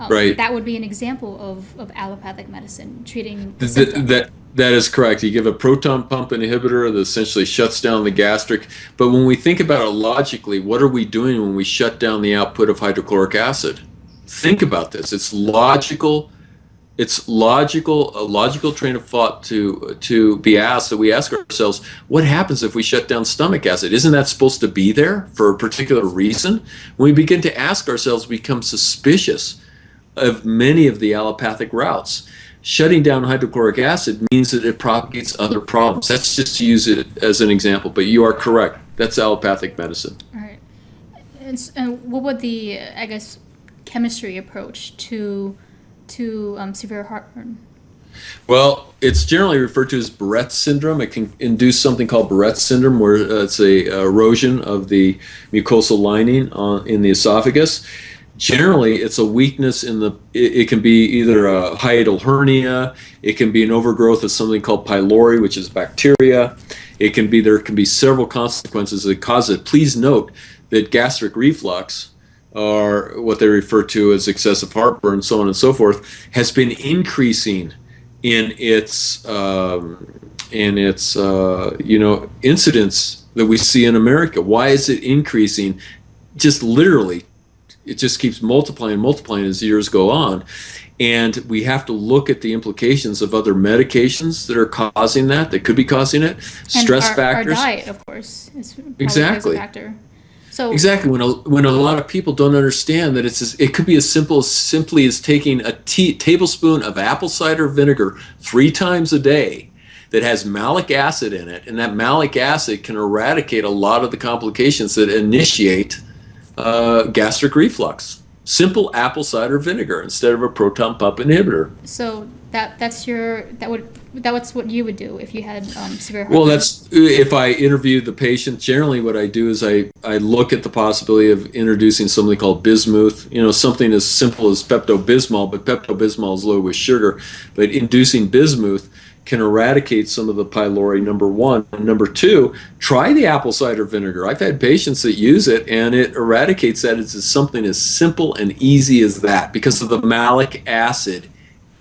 Right. That would be an example of allopathic medicine, treating the symptom. That is correct. You give a proton pump inhibitor that essentially shuts down the gastric. But when we think about it logically, what are we doing when we shut down the output of hydrochloric acid? Think about this. It's logical. It's logical, a logical train of thought to be asked, that we ask ourselves, what happens if we shut down stomach acid? Isn't that supposed to be there for a particular reason? When we begin to ask ourselves, we become suspicious of many of the allopathic routes. Shutting down hydrochloric acid means that it propagates other problems. That's just to use it as an example, but you are correct. That's allopathic medicine. All right. And what would the, I guess, chemistry approach to severe heartburn? Well, it's generally referred to as Barrett's syndrome. It can induce something called Barrett's syndrome, where it's a erosion of the mucosal lining in the esophagus. Generally, it's a weakness in the. It can be either a hiatal hernia. It can be an overgrowth of something called pylori, which is bacteria. There can be several consequences that cause it. Please note that gastric reflux, or what they refer to as excessive heartburn, so on and so forth, has been increasing in its incidence that we see in America. Why is it increasing? Just literally, it just keeps multiplying as years go on. And we have to look at the implications of other medications that are causing that could be causing it. Stress factors. Our diet, of course, is probably exactly a factor. So exactly, when a lot of people don't understand that it could be as simply as taking a tablespoon of apple cider vinegar 3 times a day that has malic acid in it, and that malic acid can eradicate a lot of the complications that initiate gastric reflux. Simple apple cider vinegar instead of a proton pump inhibitor. So that's what you would do if you had severe heartburn. Well, that's if I interview the patient. Generally, what I do is I look at the possibility of introducing something called bismuth. Something as simple as Pepto-Bismol, but Pepto-Bismol is loaded with sugar. But inducing bismuth can eradicate some of the pylori, number one. And number two, try the apple cider vinegar. I've had patients that use it, and it eradicates that. It's something as simple and easy as that because of the malic acid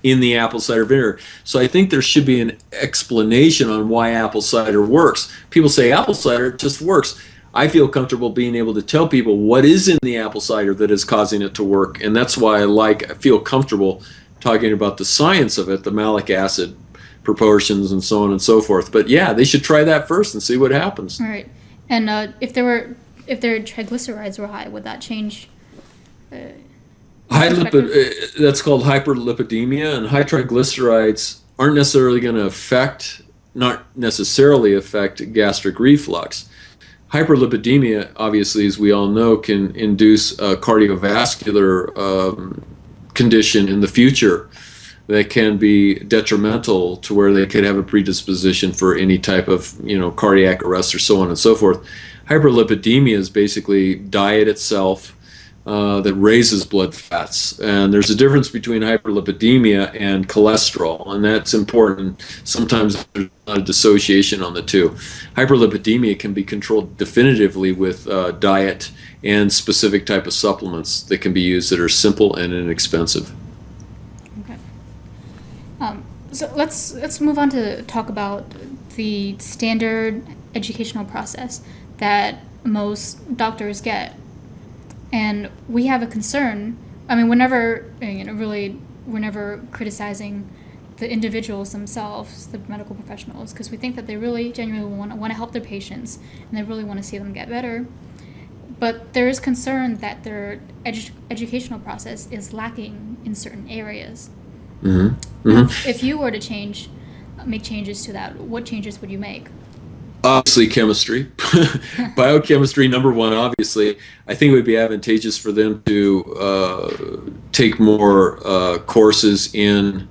in the apple cider vinegar. So I think there should be an explanation on why apple cider works. People say apple cider just works. I feel comfortable being able to tell people what is in the apple cider that is causing it to work, and that's why I feel comfortable talking about the science of it, the malic acid proportions and so on and so forth. But yeah, they should try that first and see what happens. All right. And if their triglycerides were high, would that change? That's called hyperlipidemia, and high triglycerides aren't not necessarily affect gastric reflux. Hyperlipidemia, obviously, as we all know, can induce a cardiovascular condition in the future that can be detrimental to where they could have a predisposition for any type of cardiac arrest or so on and so forth. Hyperlipidemia is basically diet itself that raises blood fats, and there's a difference between hyperlipidemia and cholesterol, and that's important. Sometimes there's not a dissociation on the two. Hyperlipidemia can be controlled definitively with diet and specific type of supplements that can be used that are simple and inexpensive. Okay. So let's move on to talk about the standard educational process that most doctors get. And we have a concern. I mean, we're never criticizing the individuals themselves, the medical professionals, because we think that they really genuinely want to help their patients and they really want to see them get better. But there is concern that their educational process is lacking in certain areas. Mm-hmm. Mm-hmm. If you were to make changes to that, what changes would you make? Obviously, chemistry. Biochemistry, number one, obviously. I think it would be advantageous for them to take more courses in,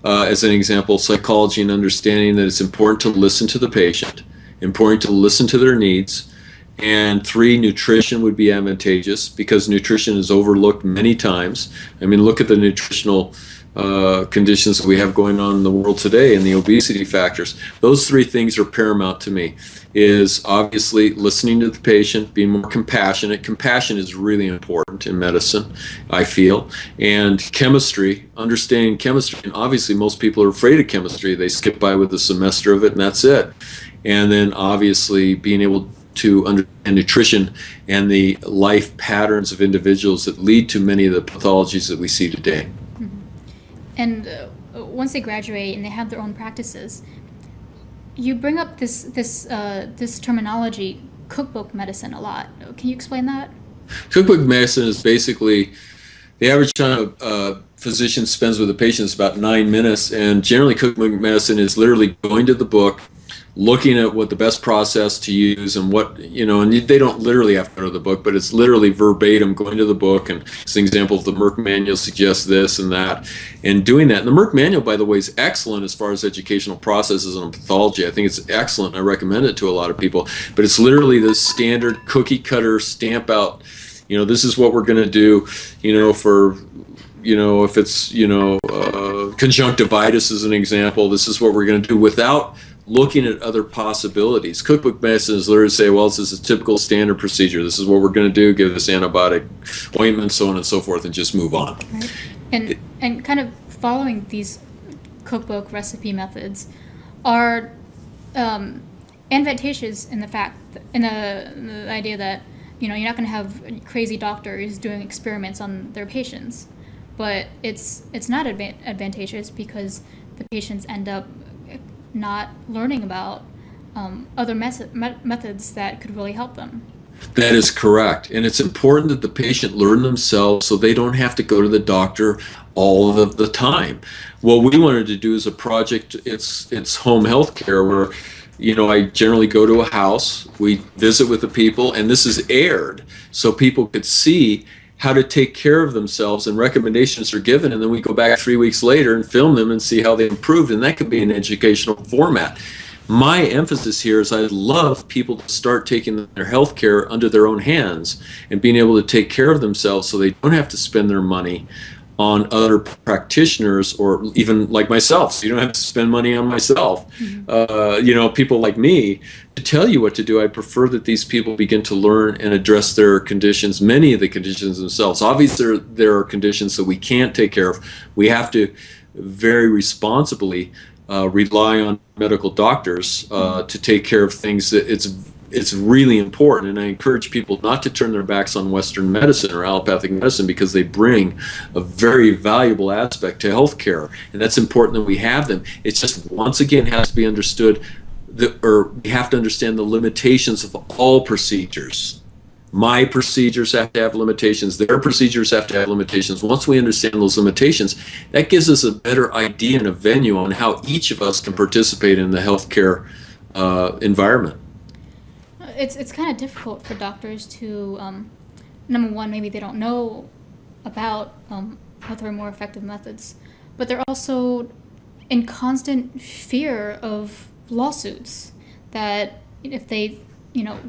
as an example, psychology and understanding that it's important to listen to the patient, important to listen to their needs. And 3, nutrition would be advantageous because nutrition is overlooked many times. I mean, look at the nutritional conditions that we have going on in the world today and the obesity factors. Those 3 things are paramount to me. Is obviously listening to the patient, being more compassionate. Compassion is really important in medicine, I feel. And chemistry, understanding chemistry. And obviously most people are afraid of chemistry. They skip by with a semester of it and that's it. And then obviously being able to understand nutrition and the life patterns of individuals that lead to many of the pathologies that we see today. And once they graduate and they have their own practices, you bring up this terminology, cookbook medicine, a lot. Can you explain that? Cookbook medicine is basically the average time a physician spends with a patient is about 9 minutes, and generally cookbook medicine is literally going to the book, looking at what the best process to use and what, and they don't literally have to go to the book, but it's literally verbatim going to the book. And as an example, the Merck manual suggests this and that, and doing that. And the Merck manual, by the way, is excellent as far as educational processes on pathology. I think it's excellent. I recommend it to a lot of people, but it's literally the standard cookie cutter stamp out, this is what we're going to do, for, if it's, conjunctivitis as an example, this is what we're going to do, without looking at other possibilities. Cookbook medicine is literally say, well, this is a typical standard procedure. This is what we're going to do, give this antibiotic ointment, so on and so forth, and just move on. Right. And kind of following these cookbook recipe methods are advantageous in the fact, in the idea that, you're not going to have crazy doctors doing experiments on their patients. But it's not advantageous because the patients end up not learning about other methods that could really help them. That is correct. And it's important that the patient learn themselves so they don't have to go to the doctor all of the time. What we wanted to do is a project, it's home health care, where I generally go to a house, we visit with the people, and this is aired so people could see how to take care of themselves, and recommendations are given, and then we go back 3 weeks later and film them and see how they improved, and that could be an educational format. My emphasis here is I'd love people to start taking their health care under their own hands and being able to take care of themselves so they don't have to spend their money on other practitioners, or even like myself, so you don't have to spend money on myself. People like me, to tell you what to do. I prefer that these people begin to learn and address their conditions, many of the conditions themselves. Obviously, there are conditions that we can't take care of. We have to very responsibly rely on medical doctors to take care of things that it's really important. And I encourage people not to turn their backs on Western medicine or allopathic medicine, because they bring a very valuable aspect to healthcare, and that's important that we have them. It's just, once again, has to be understood, we have to understand the limitations of all procedures. My procedures have to have limitations. Their procedures have to have limitations. Once we understand those limitations, that gives us a better idea and a venue on how each of us can participate in the healthcare environment. It's kind of difficult for doctors to, number one, maybe they don't know about other more effective methods, but they're also in constant fear of lawsuits, that if they,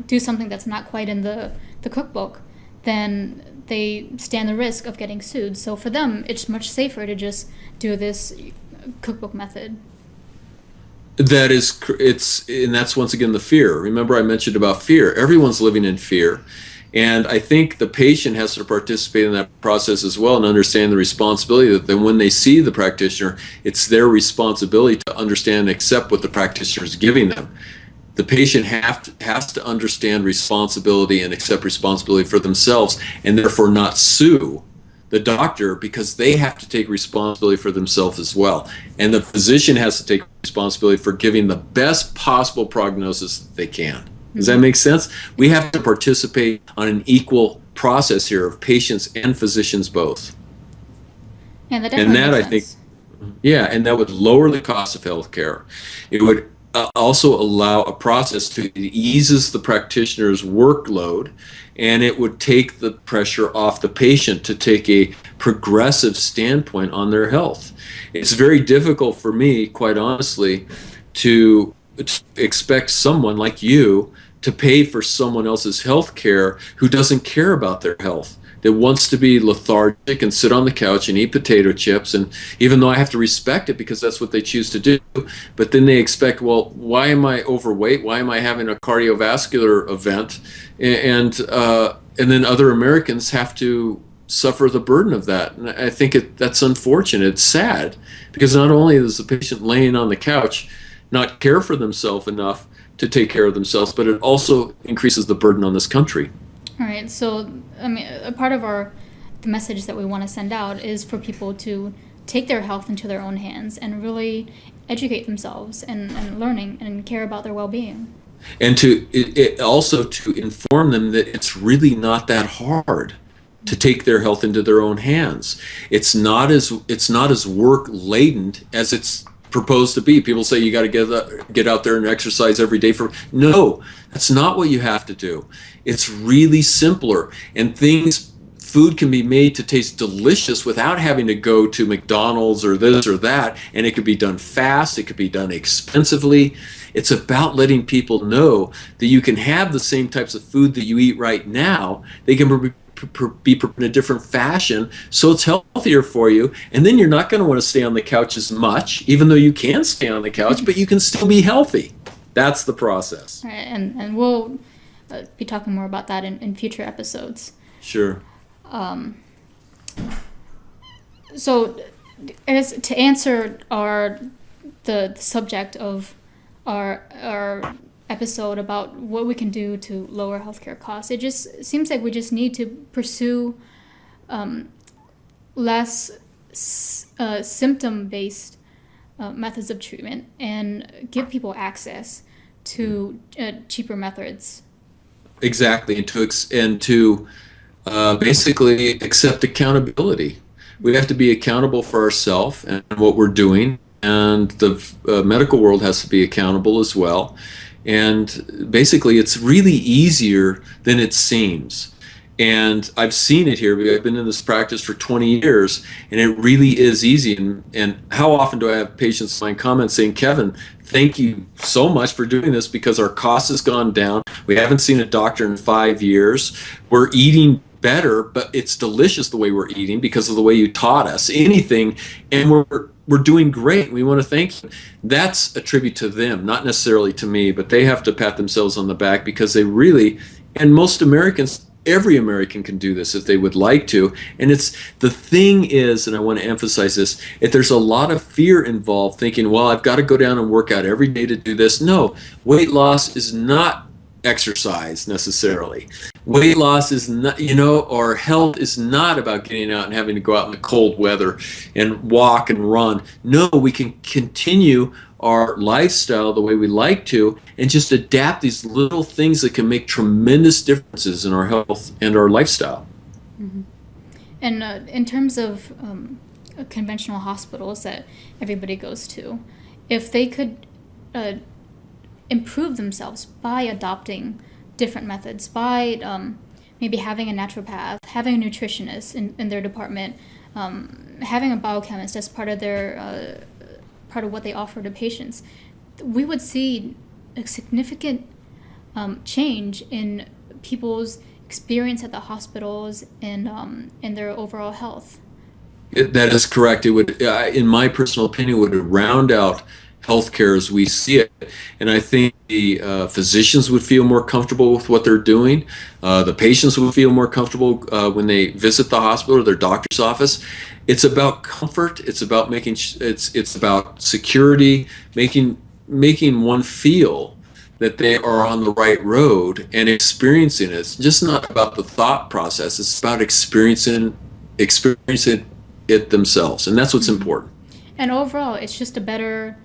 do something that's not quite in the cookbook, then they stand the risk of getting sued. So for them, it's much safer to just do this cookbook method. That is, and that's once again the fear. Remember, I mentioned about fear. Everyone's living in fear. And I think the patient has to participate in that process as well, and understand the responsibility that then when they see the practitioner, it's their responsibility to understand and accept what the practitioner is giving them. The patient has to understand responsibility and accept responsibility for themselves, and therefore not sue the doctor, because they have to take responsibility for themselves as well. And the physician has to take responsibility for giving the best possible prognosis that they can. Does that make sense? We have to participate on an equal process here of patients and physicians both. Yeah, that definitely makes sense. And that would lower the cost of healthcare. It would also allow a process that eases the practitioner's workload, and it would take the pressure off the patient to take a progressive standpoint on their health. It's very difficult for me, quite honestly, to expect someone like you to pay for someone else's health care who doesn't care about their health, that wants to be lethargic and sit on the couch and eat potato chips. And even though I have to respect it because that's what they choose to do, but then they expect, well, why am I overweight? Why am I having a cardiovascular event? And then other Americans have to suffer the burden of that. And I think that's unfortunate. It's sad, because not only is the patient laying on the couch not care for themselves enough to take care of themselves, but it also increases the burden on this country. All right, so I mean, a part of the message that we want to send out is for people to take their health into their own hands and really educate themselves and learning and care about their well-being. And to also to inform them that it's really not that hard to take their health into their own hands. It's not as work laden as it's proposed to be. People say you got to get out there and exercise every day. No, that's not what you have to do. It's really simpler, and food can be made to taste delicious without having to go to McDonald's or this or that, and it could be done fast, it could be done expensively. It's about letting people know that you can have the same types of food that you eat right now. They can be prepared in a different fashion, so it's healthier for you, and then you're not going to want to stay on the couch as much, even though you can stay on the couch, but you can still be healthy. That's the process. All right, and we'll be talking more about that in future episodes. Sure. So, as to answer the subject of our episode about what we can do to lower healthcare costs, it just seems like we just need to pursue less symptom-based methods of treatment and give people access to cheaper methods. Exactly, and to basically accept accountability. We have to be accountable for ourselves and what we're doing, and the medical world has to be accountable as well. And basically, it's really easier than it seems. And I've seen it here because I've been in this practice for 20 years, and it really is easy. And how often do I have patients find comments saying, Kevin, thank you so much for doing this because our cost has gone down. We haven't seen a doctor in 5 years. We're eating better, but it's delicious the way we're eating because of the way you taught us anything, and we're doing great. We want to thank you. That's a tribute to them, not necessarily to me, but they have to pat themselves on the back because they really, and most Americans, every American can do this if they would like to. And the thing is, and I want to emphasize this, if there's a lot of fear involved, thinking, well, I've got to go down and work out every day to do this. No, weight loss is not exercise necessarily. Weight loss is not, or health is not about getting out and having to go out in the cold weather and walk and run. No, we can continue our lifestyle the way we like to and just adapt these little things that can make tremendous differences in our health and our lifestyle. Mm-hmm. And in terms of conventional hospitals that everybody goes to, if they could improve themselves by adopting different methods, by maybe having a naturopath, having a nutritionist in their department, having a biochemist as part of what they offer to patients, we would see a significant change in people's experience at the hospitals and their overall health. That is correct. It would, in my personal opinion, would round out healthcare as we see it, and I think the physicians would feel more comfortable with what they're doing. The patients would feel more comfortable when they visit the hospital or their doctor's office. It's about comfort. It's about it's about security, making one feel that they are on the right road and experiencing it. It's just not about the thought process. It's about experiencing it themselves, and that's what's important. And overall, it's just a better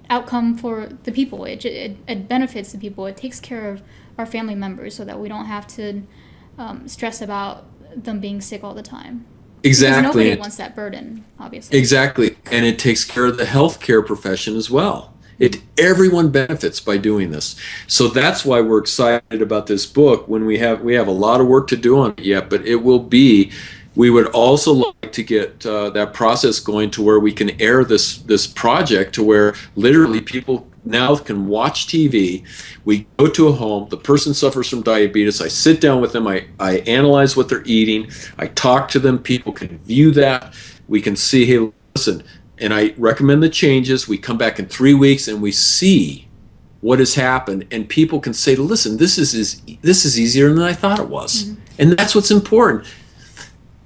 outcome for the people. It benefits the people. It takes care of our family members so that we don't have to stress about them being sick all the time. Exactly. Because nobody wants that burden, obviously. Exactly. And it takes care of the healthcare profession as well. Everyone benefits by doing this. So that's why we're excited about this book. When we have a lot of work to do on it yet, but it will be. We would also like to get that process going to where we can air this project to where literally people now can watch TV. We go to a home, the person suffers from diabetes, I sit down with them, I analyze what they're eating, I talk to them, people can view that, we can see, hey, listen, and I recommend the changes, we come back in 3 weeks and we see what has happened, and people can say, listen, this is easier than I thought it was. Mm-hmm. And that's what's important.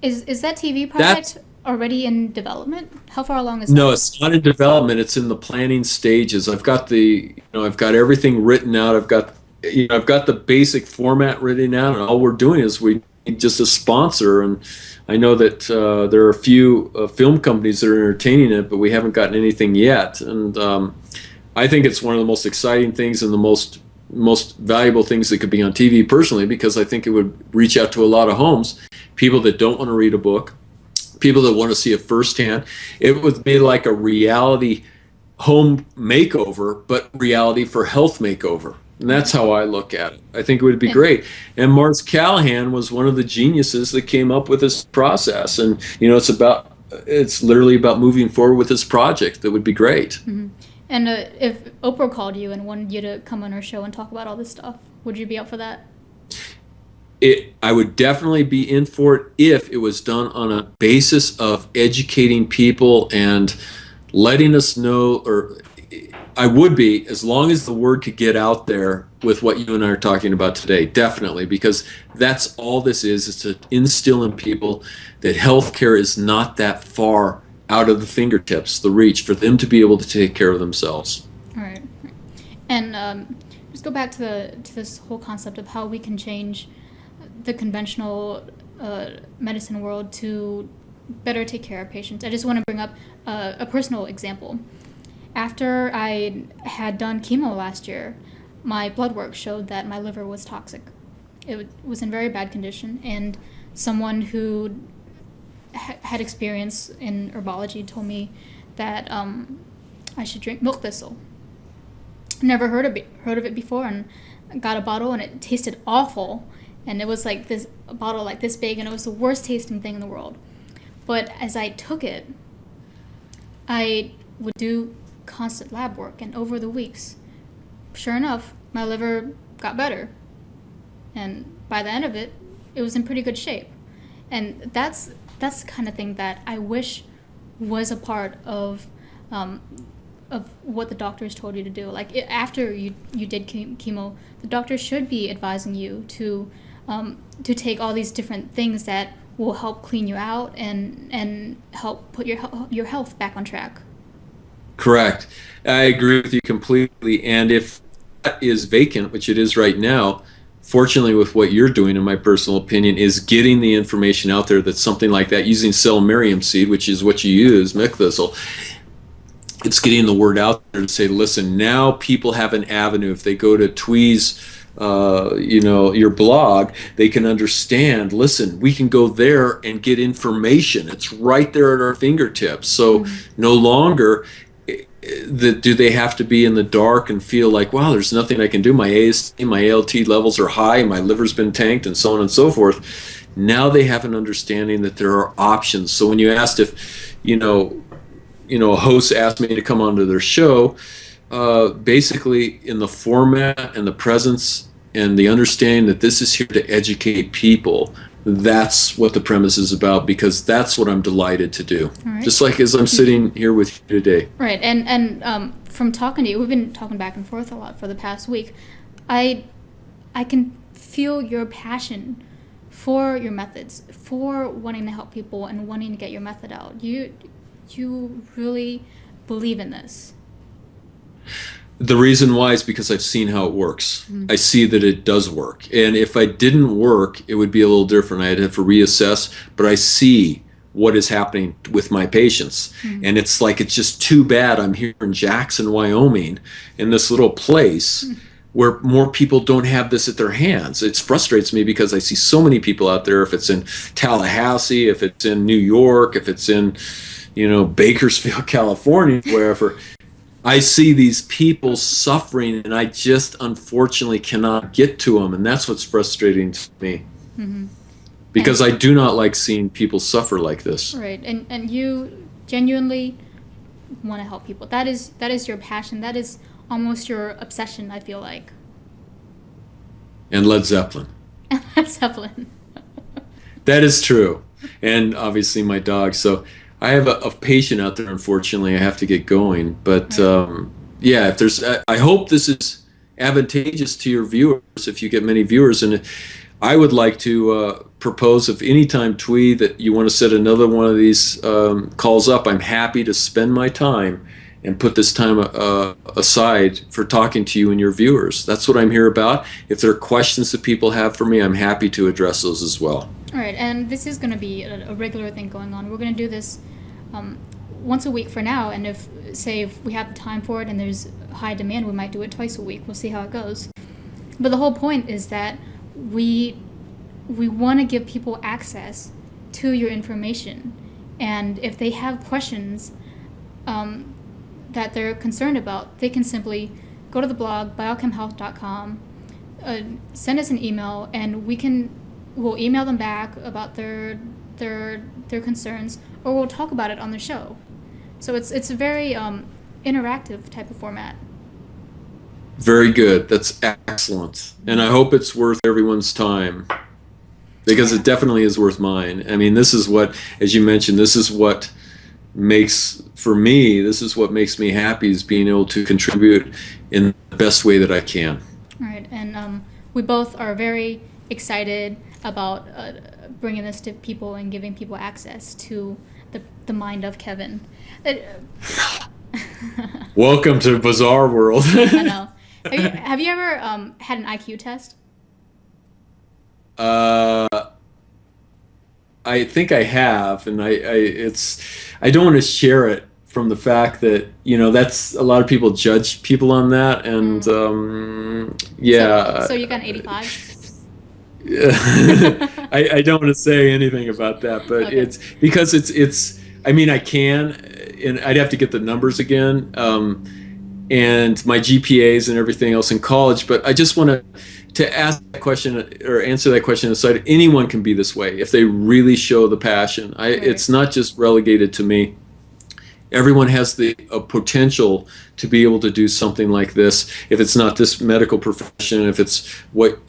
Is that TV project already in development? How far along is that? No, it's not in development. It's in the planning stages. I've got everything written out. I've got the basic format written out, and all we're doing is we need just a sponsor. And I know that there are a few film companies that are entertaining it, but we haven't gotten anything yet. And I think it's one of the most exciting things and the most valuable things that could be on TV personally, because I think it would reach out to a lot of homes. People that don't want to read a book, people that want to see it firsthand. It would be like a reality home makeover, but reality for health makeover. And that's how I look at it. I think it would be great. And Mars Callahan was one of the geniuses that came up with this process. And, it's literally about moving forward with this project. That would be great. Mm-hmm. And if Oprah called you and wanted you to come on her show and talk about all this stuff, would you be up for that? I would definitely be in for it if it was done on a basis of educating people and letting us know, or I would be, as long as the word could get out there with what you and I are talking about today, definitely, because that's all this is to instill in people that healthcare is not that far out of the fingertips, the reach, for them to be able to take care of themselves. All right. And just go back to this whole concept of how we can change the conventional medicine world to better take care of patients. I just want to bring up a personal example. After I had done chemo last year, my blood work showed that my liver was toxic. It was in very bad condition, and someone who had experience in herbology told me that I should drink milk thistle. Never heard of it before, and got a bottle, and it tasted awful. And it was like a bottle like this big, and it was the worst tasting thing in the world. But as I took it, I would do constant lab work, and over the weeks, sure enough, my liver got better. And by the end of it, it was in pretty good shape. And that's the kind of thing that I wish was a part of what the doctors told you to do. Like after you did chemo, the doctor should be advising you to take all these different things that will help clean you out and help put your health back on track. Correct. I agree with you completely. And if that is vacant, which it is right now, fortunately with what you're doing, in my personal opinion, is getting the information out there that something like that, using celmarium seed, which is what you use, milk thistle, it's getting the word out there to say, listen, now people have an avenue. If they go to Thuy's, your blog, they can understand, listen, we can go there and get information. It's right there at our fingertips. So no longer do they have to be in the dark and feel like, wow, there's nothing I can do. My AST, my ALT levels are high, my liver's been tanked, and so on and so forth. Now they have an understanding that there are options. So when you asked if, a host asked me to come onto their show, basically in the format and the presence and the understanding that this is here to educate people, that's what the premise is about, because that's what I'm delighted to do. Right. Just like as I'm sitting here with you today. Right, and from talking to you, we've been talking back and forth a lot for the past week. I can feel your passion for your methods, for wanting to help people and wanting to get your method out. You really believe in this. The reason why is because I've seen how it works. I see that it does work. And if I didn't work, it would be a little different. I'd have to reassess, but I see what is happening with my patients. And it's like, it's just too bad I'm here in Jackson, Wyoming, in this little place where more people don't have this at their hands. It frustrates me because I see so many people out there, if it's in Tallahassee, if it's in New York, if it's in, Bakersfield, California, wherever, I see these people suffering, and I just unfortunately cannot get to them, and that's what's frustrating to me. Because I do not like seeing people suffer like this. Right, and you genuinely want to help people. That is your passion. That is almost your obsession, I feel like. And Led Zeppelin. And Led Zeppelin. That is true. And obviously my dog. So I have a patient out there, unfortunately. I have to get going. But if there's, I hope this is advantageous to your viewers, if you get many viewers. And I would like to propose, if any time, Thuy, that you want to set another one of these calls up, I'm happy to spend my time and put this time aside for talking to you and your viewers. That's what I'm here about. If there are questions that people have for me, I'm happy to address those as well. All right, and this is going to be a regular thing going on. We're going to do this once a week for now, and if we have the time for it and there's high demand, we might do it twice a week. We'll see how it goes. But the whole point is that we want to give people access to your information, And if they have questions that they're concerned about, they can simply go to the blog, biochemhealth.com, send us an email, and we'll email them back about their concerns, or we'll talk about it on the show. So it's a very interactive type of format. Very good. That's excellent. And I hope it's worth everyone's time, because it definitely is worth mine. I mean, this is what, as you mentioned, this is what makes me happy, is being able to contribute in the best way that I can. All right. And we both are very excited about bringing this to people and giving people access to the mind of Kevin. Welcome to bizarre world. I know. Have you ever had an IQ test? I think I have, and I don't want to share it from the fact that, that's a lot of people judge people on that, and yeah. So you got an 85? I don't want to say anything about that, but okay. It's because it's. I mean, I can, and I'd have to get the numbers again, and my GPAs and everything else in college. But I just want to ask that question or answer that question aside. Anyone can be this way if they really show the passion. Right. It's not just relegated to me. Everyone has the potential to be able to do something like this. If it's not this medical profession, if it's what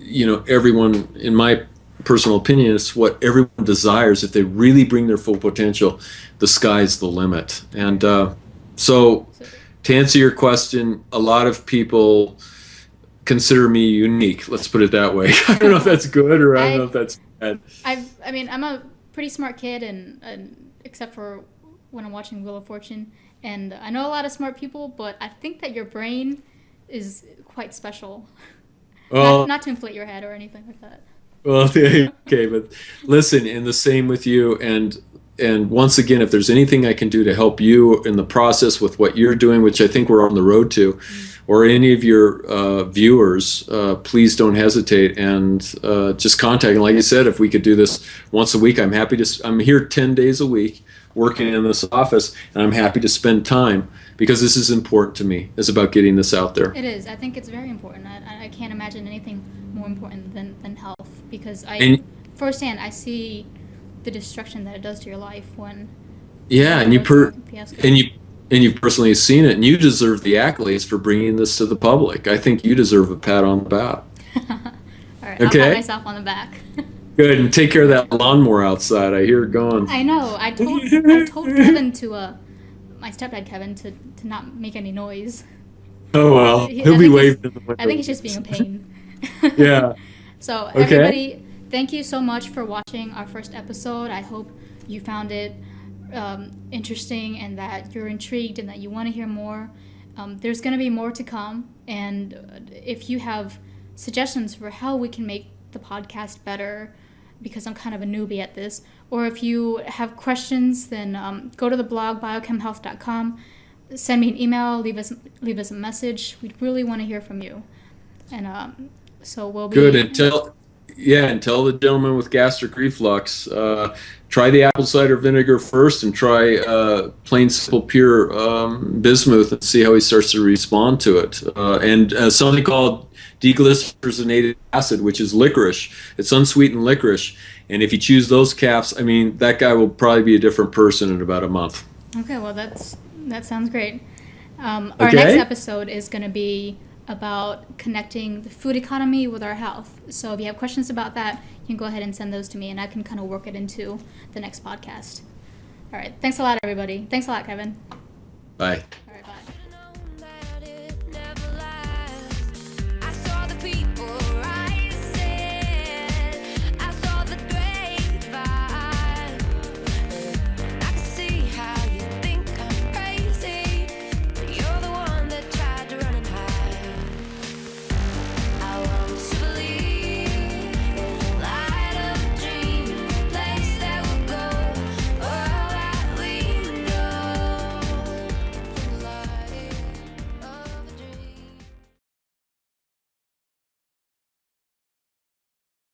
everyone, in my personal opinion, it's what everyone desires. If they really bring their full potential, the sky's the limit. And so, to answer your question, a lot of people consider me unique. Let's put it that way. I don't know if that's good, or I don't know if that's bad. I mean, I'm a pretty smart kid, and except for when I'm watching Wheel of Fortune, and I know a lot of smart people, but I think that your brain is quite special. Well, not to inflate your head or anything like that. Well, okay, but listen, and the same with you, and once again, if there's anything I can do to help you in the process with what you're doing, which I think we're on the road to, or any of your viewers, please don't hesitate, and just contact. And like I said, if we could do this once a week, I'm happy to. I'm here 10 days a week working in this office, and I'm happy to spend time, because this is important to me. It's about getting this out there. It is. I think it's very important. I can't imagine anything more important than health, because firsthand I see the destruction that it does to your life when. Yeah, and you've personally seen it, and you deserve the accolades for bringing this to the public. I think you deserve a pat on the back. All right, okay? I'll pat myself on the back. Good, and take care of that lawnmower outside. I hear it going. I know. I told Kevin my stepdad Kevin to not make any noise. Oh well, he'll be waving in the window. I think he's just being a pain. Yeah. So everybody, thank you so much for watching our first episode. I hope you found it interesting, and that you're intrigued, and that you want to hear more. There's going to be more to come, and if you have suggestions for how we can make the podcast better, because I'm kind of a newbie at this, or if you have questions, then go to the blog, biochemhealth.com, send me an email, leave us a message. We'd really want to hear from you. And so we'll be good. And tell the gentleman with gastric reflux, try the apple cider vinegar first, and try plain simple pure bismuth, and see how he starts to respond to it. And something called deglycerinated acid, which is licorice. It's unsweetened licorice, and if you choose those caps, I mean, that guy will probably be a different person in about a month. Okay, well, that sounds great. Our next episode is going to be about connecting the food economy with our health. So if you have questions about that, you can go ahead and send those to me, and I can kind of work it into the next podcast. All right, thanks a lot, everybody. Thanks a lot, Kevin. Bye.